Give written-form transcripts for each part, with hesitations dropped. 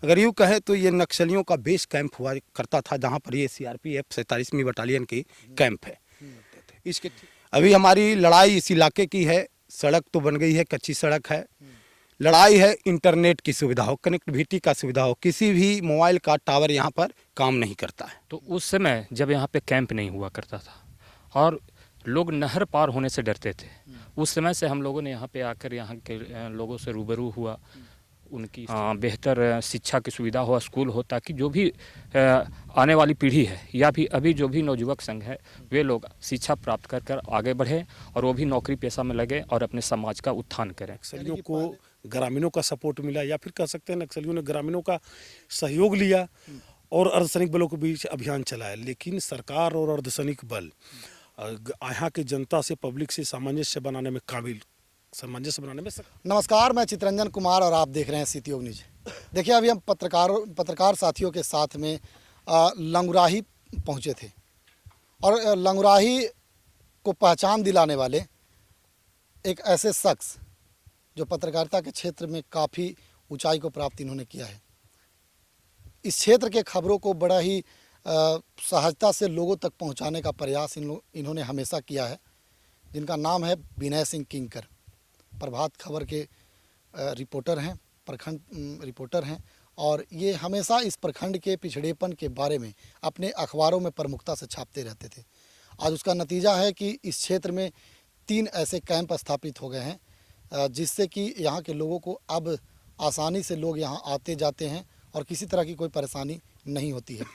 अगर यूँ कहें तो ये नक्सलियों का बेस कैंप हुआ करता था, जहाँ पर ये सीआरपीएफ 47वीं बटालियन की कैंप है। इसके अभी हमारी लड़ाई इस इलाके की है। सड़क तो बन गई है, कच्ची सड़क है। लड़ाई है इंटरनेट की सुविधा हो, कनेक्टिविटी का सुविधा हो। किसी भी मोबाइल का टावर यहाँ पर काम नहीं करता है। तो उस समय जब यहाँ पे कैंप नहीं हुआ करता था और लोग नहर पार होने से डरते थे, उस समय से हम लोगों ने यहाँ पे आकर यहाँ के लोगों से रूबरू हुआ, उनकी बेहतर शिक्षा की सुविधा हो, स्कूल हो, ताकि जो भी आने वाली पीढ़ी है या भी अभी जो भी नवयुवक संघ है वे लोग शिक्षा प्राप्त कर कर आगे बढ़े और वो भी नौकरी पेशा में लगे और अपने समाज का उत्थान करें। नक्सलियों को ग्रामीणों का सपोर्ट मिला, या फिर कह सकते हैं नक्सलियों ने ग्रामीणों का सहयोग लिया और अर्धसैनिक बलों के बीच अभियान चलाया। लेकिन सरकार और अर्धसैनिक बल यहाँ की जनता से, पब्लिक से सामंजस्य बनाने में नमस्कार, मैं चितरंजन कुमार और आप देख रहे हैं सिटी योग न्यूज। देखिए, अभी हम पत्रकार साथियों के साथ में लंगुराही पहुंचे थे और लंगुराही को पहचान दिलाने वाले एक ऐसे शख्स जो पत्रकारिता के क्षेत्र में काफ़ी ऊंचाई को प्राप्त इन्होंने किया है। इस क्षेत्र के खबरों को बड़ा ही सहजता से लोगों तक पहुंचाने का प्रयास इन्होंने हमेशा किया है, जिनका नाम है विनय सिंह किंकर। प्रभात खबर के रिपोर्टर हैं, प्रखंड रिपोर्टर हैं और ये हमेशा इस प्रखंड के पिछड़ेपन के बारे में अपने अखबारों में प्रमुखता से छापते रहते थे। आज उसका नतीजा है कि इस क्षेत्र में 3 ऐसे कैंप स्थापित हो गए हैं, जिससे कि यहाँ के लोगों को अब आसानी से लोग यहाँ आते जाते हैं और किसी तरह की कोई परेशानी नहीं होती है।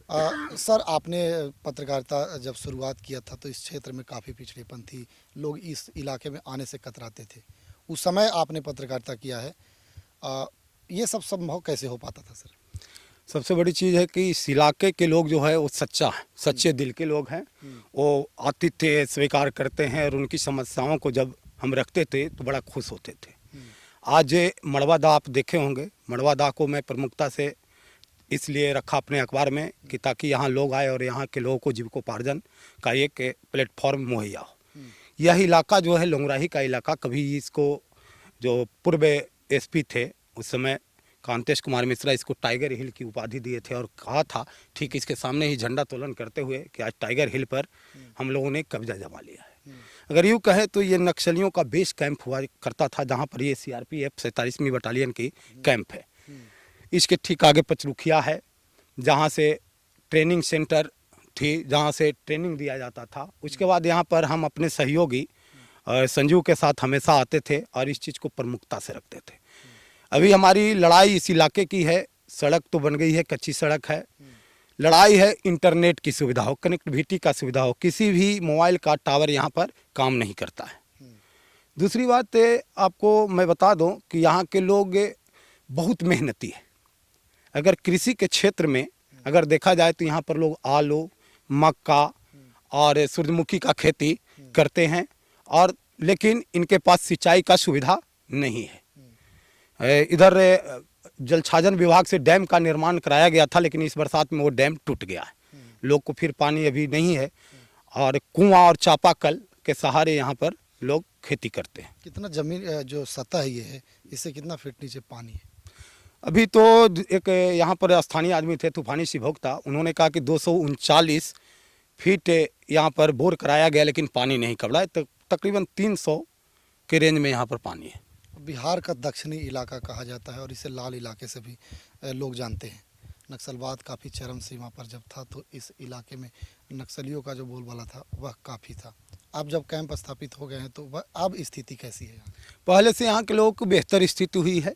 सर, आपने पत्रकारिता जब शुरुआत किया था तो इस क्षेत्र में काफ़ी पिछड़ेपन थी, लोग इस इलाके में आने से कतराते थे। उस समय आपने पत्रकारिता किया है, ये सब संभव कैसे हो पाता था सर? सबसे बड़ी चीज़ है कि इस इलाके के लोग जो है वो सच्चे दिल के लोग हैं। वो आतिथ्य स्वीकार करते हैं और उनकी समस्याओं को जब हम रखते थे तो बड़ा खुश होते थे। आज मड़वा दा आप देखे होंगे, मड़वा दा को मैं प्रमुखता से इसलिए रखा अपने अखबार में कि ताकि यहाँ लोग आए और यहाँ के लोगों को जीविकोपार्जन का एक प्लेटफॉर्म मुहैया हो। यह इलाका जो है लंगुराही का इलाका, कभी इसको जो पूर्व एसपी थे उस समय कांतेश कुमार मिश्रा इसको टाइगर हिल की उपाधि दिए थे और कहा था ठीक इसके सामने ही झंडा तोलन करते हुए कि आज टाइगर हिल पर हम लोगों ने कब्जा जमा लिया है। अगर यूँ कहें तो ये नक्सलियों का बेस कैंप हुआ करता था, जहाँ पर ये सीआरपीएफ 47वीं बटालियन की कैंप है। इसके ठीक आगे पचरुखिया है, जहाँ से ट्रेनिंग सेंटर थी, जहाँ से ट्रेनिंग दिया जाता था। उसके बाद यहाँ पर हम अपने सहयोगी संजू के साथ हमेशा आते थे और इस चीज़ को प्रमुखता से रखते थे। अभी हमारी लड़ाई इस इलाके की है। सड़क तो बन गई है, कच्ची सड़क है। लड़ाई है इंटरनेट की सुविधा हो, कनेक्टिविटी का सुविधा हो। किसी भी मोबाइल का टावर यहाँ पर काम नहीं करता है। दूसरी बात आपको मैं बता दूं कि यहाँ के लोग बहुत मेहनती है। अगर कृषि के क्षेत्र में अगर देखा जाए तो यहाँ पर लोग आलू, मक्का और सूरजमुखी का खेती करते हैं, और लेकिन इनके पास सिंचाई का सुविधा नहीं है। इधर जल छाजन विभाग से डैम का निर्माण कराया गया था, लेकिन इस बरसात में वो डैम टूट गया है। लोग को फिर पानी अभी नहीं है और कुआं और चापाकल के सहारे यहाँ पर लोग खेती करते हैं। कितना जमीन जो सतह ये है, इससे कितना फीट नीचे पानी है? अभी तो एक यहाँ पर स्थानीय आदमी थे, तूफानी सिभोक्ता, उन्होंने कहा कि 239 फीट यहाँ पर बोर कराया गया, लेकिन पानी नहीं कबड़ा है। तो तकरीबन 300 के रेंज में यहाँ पर पानी है। बिहार का दक्षिणी इलाका कहा जाता है और इसे लाल इलाके से भी लोग जानते हैं। नक्सलवाद काफ़ी चरम सीमा पर जब था तो इस इलाके में नक्सलियों का जो बोलबाला था वह काफ़ी था। अब जब कैंप स्थापित हो गए हैं तो वह अब स्थिति कैसी है? पहले से यहाँ के लोगों को बेहतर स्थिति हुई है।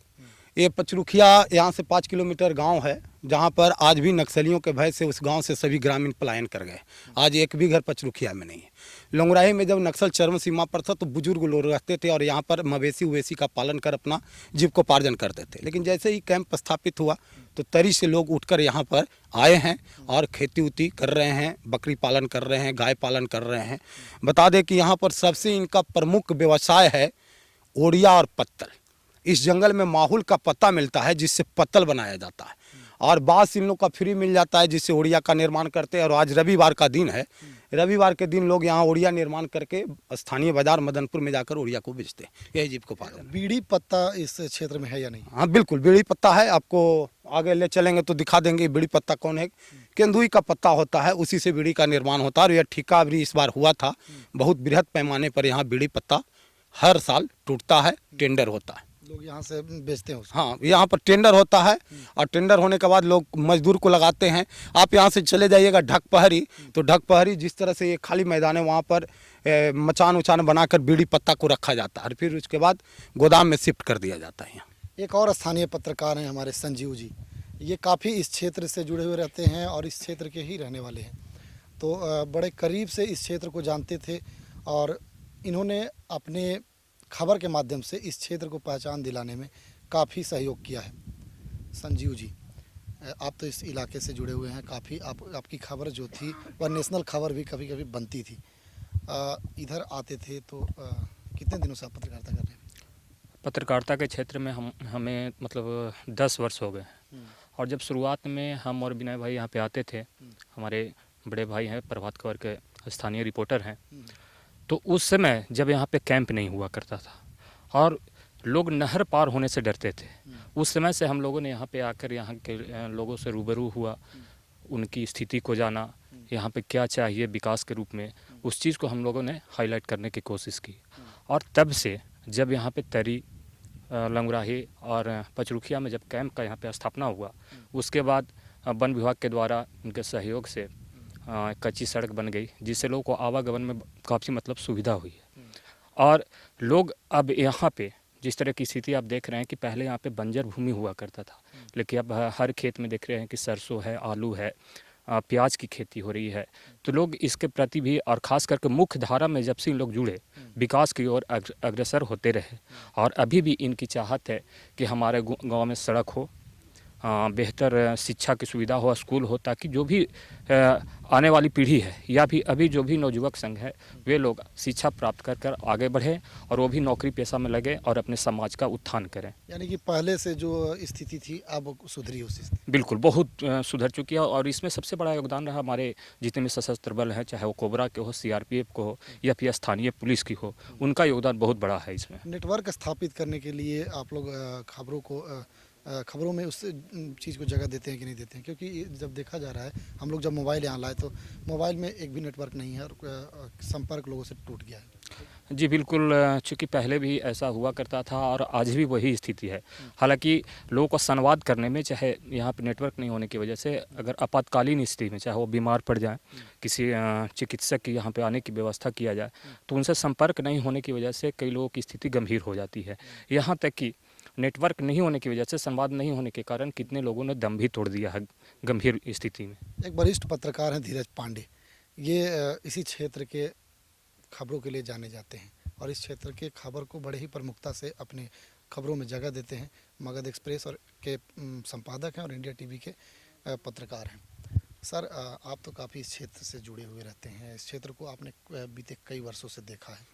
ये पचरुखिया यहाँ से 5 किलोमीटर गांव है, जहाँ पर आज भी नक्सलियों के भय से उस गांव से सभी ग्रामीण पलायन कर गए। आज एक भी घर पचरुखिया में नहीं है। लंगुराही में जब नक्सल चरम सीमा पर था तो बुजुर्ग लोग रहते थे और यहाँ पर मवेशी उवेशी का पालन कर अपना जीविकोपार्जन करते थे। लेकिन जैसे ही कैंप स्थापित हुआ तो तरी से लोग उठकर यहाँ पर आए हैं और खेती उती कर रहे हैं, बकरी पालन कर रहे हैं, गाय पालन कर रहे हैं। बता दें कि यहाँ पर सबसे इनका प्रमुख व्यवसाय है ओड़िया और पत्तल। इस जंगल में माहुल का पत्ता मिलता है जिससे पत्तल बनाया जाता है, और बांस इन लोग का फ्री मिल जाता है, जिससे ओड़िया का निर्माण करते हैं। और आज रविवार का दिन है, रविवार के दिन लोग यहाँ ओड़िया निर्माण करके स्थानीय बाजार मदनपुर में जाकर ओड़िया को बेचते हैं। यही जीविकोपार्जन। बीड़ी पत्ता इस क्षेत्र में है या नहीं? हाँ बिल्कुल, बीड़ी पत्ता है। आपको आगे ले चलेंगे तो दिखा देंगे बीड़ी पत्ता कौन है। केंदुई का पत्ता होता है, उसी से बीड़ी का निर्माण होता है। और यह ठेका भी इस बार हुआ था, बहुत बृहद पैमाने पर यहाँ बीड़ी पत्ता हर साल टूटता है, टेंडर होता है। लोग यहाँ से बेचते हैं उसको। हाँ, यहाँ पर टेंडर होता है और टेंडर होने के बाद लोग मजदूर को लगाते हैं। आप यहाँ से चले जाइएगा ढकपहरी, तो ढकपहरी जिस तरह से ये खाली मैदान है, वहाँ पर मचान उचान बनाकर बीड़ी पत्ता को रखा जाता है और फिर उसके बाद गोदाम में शिफ्ट कर दिया जाता है। यहाँ एक और स्थानीय पत्रकार हैं हमारे संजीव जी, ये काफ़ी इस क्षेत्र से जुड़े हुए रहते हैं और इस क्षेत्र के ही रहने वाले हैं, तो बड़े करीब से इस क्षेत्र को जानते थे और इन्होंने अपने खबर के माध्यम से इस क्षेत्र को पहचान दिलाने में काफ़ी सहयोग किया है। संजीव जी, आप तो इस इलाके से जुड़े हुए हैं काफ़ी, आपकी खबर जो थी वह नेशनल खबर भी कभी कभी बनती थी। इधर आते थे तो कितने दिनों से आप पत्रकारिता कर रहे हैं? पत्रकारिता के क्षेत्र में हमें मतलब 10 वर्ष हो गए। और जब शुरुआत में हम और विनय भाई यहाँ पे आते थे, हमारे बड़े भाई हैं प्रभात खबर के स्थानीय रिपोर्टर हैं, तो उस समय जब यहाँ पे कैंप नहीं हुआ करता था और लोग नहर पार होने से डरते थे, उस समय से हम लोगों ने यहाँ पे आकर यहाँ के लोगों से रूबरू हुआ, उनकी स्थिति को जाना, यहाँ पे क्या चाहिए विकास के रूप में, उस चीज़ को हम लोगों ने हाईलाइट करने की कोशिश की। और तब से जब यहाँ पे तरी, लंगराही और पचरुखिया में जब कैंप का यहाँ पे स्थापना हुआ, उसके बाद वन विभाग के द्वारा उनके सहयोग से कच्ची सड़क बन गई, जिससे लोगों को आवागमन में काफ़ी मतलब सुविधा हुई है। और लोग अब यहाँ पे जिस तरह की स्थिति आप देख रहे हैं कि पहले यहाँ पे बंजर भूमि हुआ करता था, लेकिन अब हर खेत में देख रहे हैं कि सरसों है, आलू है, प्याज की खेती हो रही है। तो लोग इसके प्रति भी और ख़ास करके मुख्य धारा में जब से इन लोग जुड़े, विकास की ओर अग्रसर होते रहे। और अभी भी इनकी चाहत है कि हमारे गांव में सड़क हो, बेहतर शिक्षा की सुविधा हो, स्कूल हो, ताकि जो भी आने वाली पीढ़ी है या भी अभी जो भी नवयुवक संघ है, वे लोग शिक्षा प्राप्त कर आगे बढ़े और वो भी नौकरी पेशा में लगे और अपने समाज का उत्थान करें। यानी कि पहले से जो स्थिति थी अब सुधरी उस स्थिति? बिल्कुल, बहुत सुधर चुकी है। और इसमें सबसे बड़ा योगदान रहा हमारे जितने भी सशस्त्र बल हैं, चाहे वो कोबरा के हो, सीआरपीएफ को हो या फिर स्थानीय पुलिस की हो, उनका योगदान बहुत बड़ा है इसमें। नेटवर्क स्थापित करने के लिए आप लोग खबरों में उस चीज़ को जगह देते हैं कि नहीं देते हैं? क्योंकि जब देखा जा रहा है, हम लोग जब मोबाइल यहाँ लाए तो मोबाइल में एक भी नेटवर्क नहीं है और संपर्क लोगों से टूट गया है। जी बिल्कुल, चूँकि पहले भी ऐसा हुआ करता था और आज भी वही स्थिति है। हालांकि लोगों को संवाद करने में, चाहे यहाँ पे नेटवर्क नहीं होने की वजह से अगर आपातकालीन स्थिति में चाहे वो बीमार पड़ जाए, किसी चिकित्सक की यहाँ पे आने की व्यवस्था किया जाए, तो उनसे संपर्क नहीं होने की वजह से कई लोगों की स्थिति गंभीर हो जाती है। यहाँ तक कि नेटवर्क नहीं होने की वजह से, संवाद नहीं होने के कारण कितने लोगों ने दम भी तोड़ दिया है गंभीर स्थिति में। एक वरिष्ठ पत्रकार हैं धीरज पांडे, ये इसी क्षेत्र के खबरों के लिए जाने जाते हैं और इस क्षेत्र के खबर को बड़े ही प्रमुखता से अपने खबरों में जगह देते हैं। मगध एक्सप्रेस और के संपादक हैं और इंडिया टीवी के पत्रकार हैं। सर, आप तो काफ़ी इस क्षेत्र से जुड़े हुए रहते हैं, इस क्षेत्र को आपने बीते कई वर्षों से देखा है,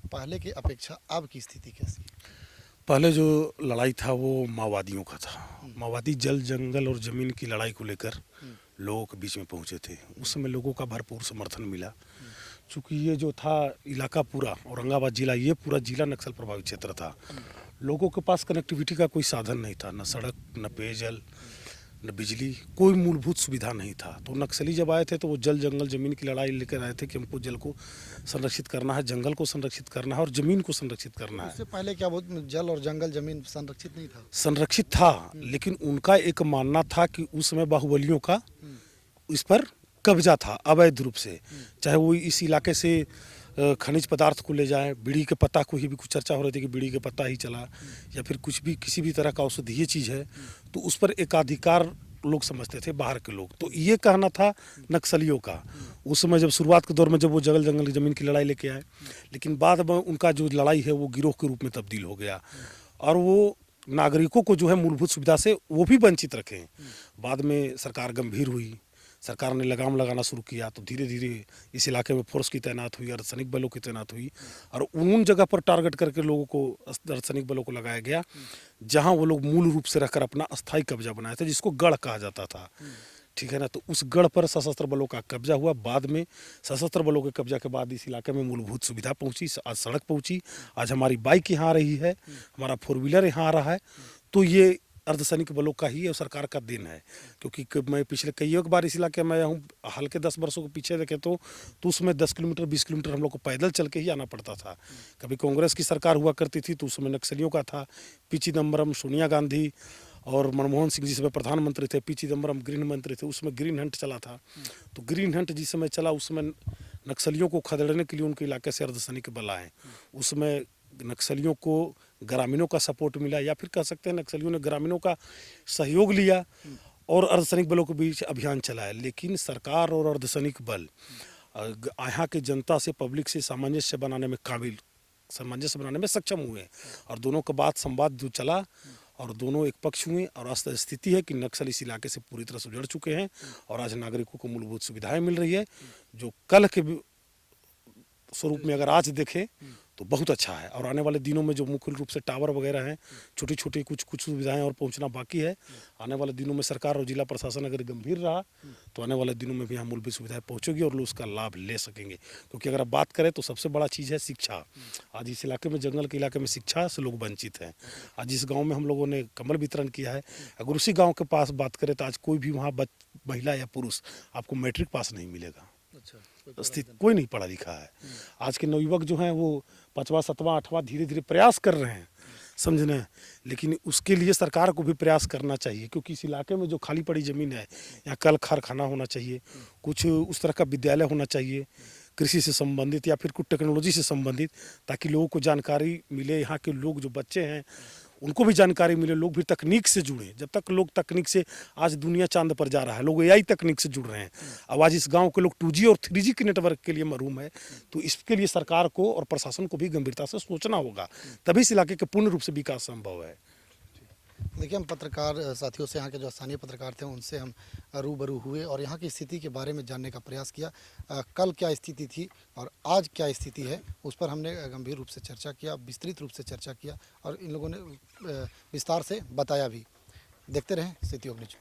पहले की अपेक्षा अब की स्थिति कैसी है? पहले जो लड़ाई था वो माओवादियों का था। माओवादी जल जंगल और ज़मीन की लड़ाई को लेकर लोगों के बीच में पहुंचे थे। उस समय लोगों का भरपूर समर्थन मिला। चूँकि ये जो था इलाका पूरा औरंगाबाद जिला, ये पूरा जिला नक्सल प्रभावित क्षेत्र था। लोगों के पास कनेक्टिविटी का कोई साधन नहीं था, न सड़क, न पेयजल, न बिजली, कोई मूलभूत सुविधा नहीं था। तो नक्सली जब आए थे तो वो जल जंगल ज़मीन की लड़ाई लेकर आए थे कि हमको जल को संरक्षित करना है, जंगल को संरक्षित करना है और ज़मीन को संरक्षित करना है। इससे पहले क्या वो जल और जंगल ज़मीन संरक्षित नहीं था? संरक्षित था, लेकिन उनका एक मानना था कि उस समय बाहुबलियों का इस पर कब्जा था अवैध रूप से। चाहे वो इस इलाके से खनिज पदार्थ को ले जाए, बीड़ी के पत्ता को ही भी कुछ चर्चा हो रही थी कि बीड़ी के पत्ता ही चला, या फिर कुछ भी किसी भी तरह का औषधीय चीज़ है, तो उस पर एकाधिकार लोग समझते थे बाहर के लोग। तो ये कहना था नक्सलियों का उस समय जब शुरुआत के दौर में, जब वो जंगल जंगल ज़मीन की लड़ाई लेके आए। लेकिन बाद में उनका जो लड़ाई है वो गिरोह के रूप में तब्दील हो गया और वो नागरिकों को जो है मूलभूत सुविधा से वो भी वंचित रखें। बाद में सरकार गंभीर हुई, सरकार ने लगाम लगाना शुरू किया तो धीरे धीरे इस इलाके में फोर्स की तैनात हुई, अर्धसैनिक बलों की तैनात हुई और उन जगह पर टारगेट करके लोगों को, अर्धसैनिक बलों को लगाया गया जहां वो लोग मूल रूप से रहकर अपना अस्थायी कब्जा बनाए थे, जिसको गढ़ कहा जाता था। ठीक है ना। तो उस गढ़ पर सशस्त्र बलों का कब्जा हुआ। बाद में सशस्त्र बलों के कब्जा के बाद इस इलाके में मूलभूत सुविधा पहुंची, आज सड़क पहुंची, आज हमारी बाइक यहाँ आ रही है, हमारा 4 व्हीलर यहाँ आ रहा है। तो ये अर्धसैनिक बलों का ही और सरकार का दिन है। क्योंकि मैं पिछले कई एक बार इस इलाके में हूँ, हाल के 10 वर्षों के पीछे देखे तो उसमें 10 किलोमीटर 20 किलोमीटर हम लोग को पैदल चल के ही आना पड़ता था। कभी कांग्रेस की सरकार हुआ करती थी तो उसमें नक्सलियों का था। पी चिदम्बरम, सोनिया गांधी और मनमोहन सिंह जिस समय प्रधानमंत्री थे, पी चिदम्बरम गृह मंत्री थे, उसमें ग्रीन हंट चला था। तो ग्रीन हंट जिस समय चला उसमें नक्सलियों को खदेड़ने के लिए उनके इलाके से अर्धसैनिक बल आए। उसमें नक्सलियों को ग्रामीणों का सपोर्ट मिला, या फिर कह सकते हैं नक्सलियों ने ग्रामीणों का सहयोग लिया और अर्धसैनिक बलों के बीच अभियान चलाया। लेकिन सरकार और अर्धसैनिक बल यहाँ की जनता से, पब्लिक से सामंजस्य बनाने में सक्षम हुए और दोनों का बात संवाद जो चला और दोनों एक पक्ष हुए। और आज स्थिति है कि नक्सल इस इलाके से पूरी तरह से उजड़ चुके हैं और आज नागरिकों को मूलभूत सुविधाएं मिल रही है, जो कल के स्वरूप में अगर आज देखें तो बहुत अच्छा है। और आने वाले दिनों में जो मुख्य रूप से टावर वगैरह हैं, छोटी छोटी कुछ सुविधाएं और पहुंचना बाकी है। आने वाले दिनों में सरकार और जिला प्रशासन अगर गंभीर रहा तो आने वाले दिनों में भी यहाँ मूलभूत सुविधाएं पहुंचेगी और लोग उसका लाभ ले सकेंगे। क्योंकि अगर आप बात करें तो सबसे बड़ा चीज़ है शिक्षा। आज इस इलाके में, जंगल के इलाके में शिक्षा से लोग वंचित हैं। आज इस गाँव में हम लोगों ने कम्बल वितरण किया है। अगर उसी गाँव के पास बात करें तो आज कोई भी वहाँ महिला या पुरुष आपको मैट्रिक पास नहीं मिलेगा। स्थिति कोई नहीं पढ़ा लिखा है। आज के नवयुवक जो हैं वो 5वां 7वां 8वां धीरे धीरे प्रयास कर रहे हैं, समझना है। लेकिन उसके लिए सरकार को भी प्रयास करना चाहिए, क्योंकि इस इलाके में जो खाली पड़ी ज़मीन है, यहाँ कल कारखाना होना चाहिए, कुछ उस तरह का विद्यालय होना चाहिए कृषि से संबंधित या फिर कुछ टेक्नोलॉजी से संबंधित, ताकि लोगों को जानकारी मिले। यहाँ के लोग जो बच्चे हैं उनको भी जानकारी मिले, लोग भी तकनीक से जुड़े। जब तक लोग तकनीक से, आज दुनिया चांद पर जा रहा है, लोग एआई तकनीक से जुड़ रहे हैं। अब आज इस गांव के लोग 2G और 3G के नेटवर्क के लिए महरूम है। तो इसके लिए सरकार को और प्रशासन को भी गंभीरता से सोचना होगा, तभी इस इलाके के पूर्ण रूप से विकास संभव है। देखिए, हम पत्रकार साथियों से, यहाँ के जो स्थानीय पत्रकार थे उनसे हम रूबरू हुए और यहाँ की स्थिति के बारे में जानने का प्रयास किया। कल क्या स्थिति थी और आज क्या स्थिति है, उस पर हमने गंभीर रूप से चर्चा किया, विस्तृत रूप से चर्चा किया और इन लोगों ने विस्तार से बताया भी। देखते रहें सिटी ऑफ न्यूज।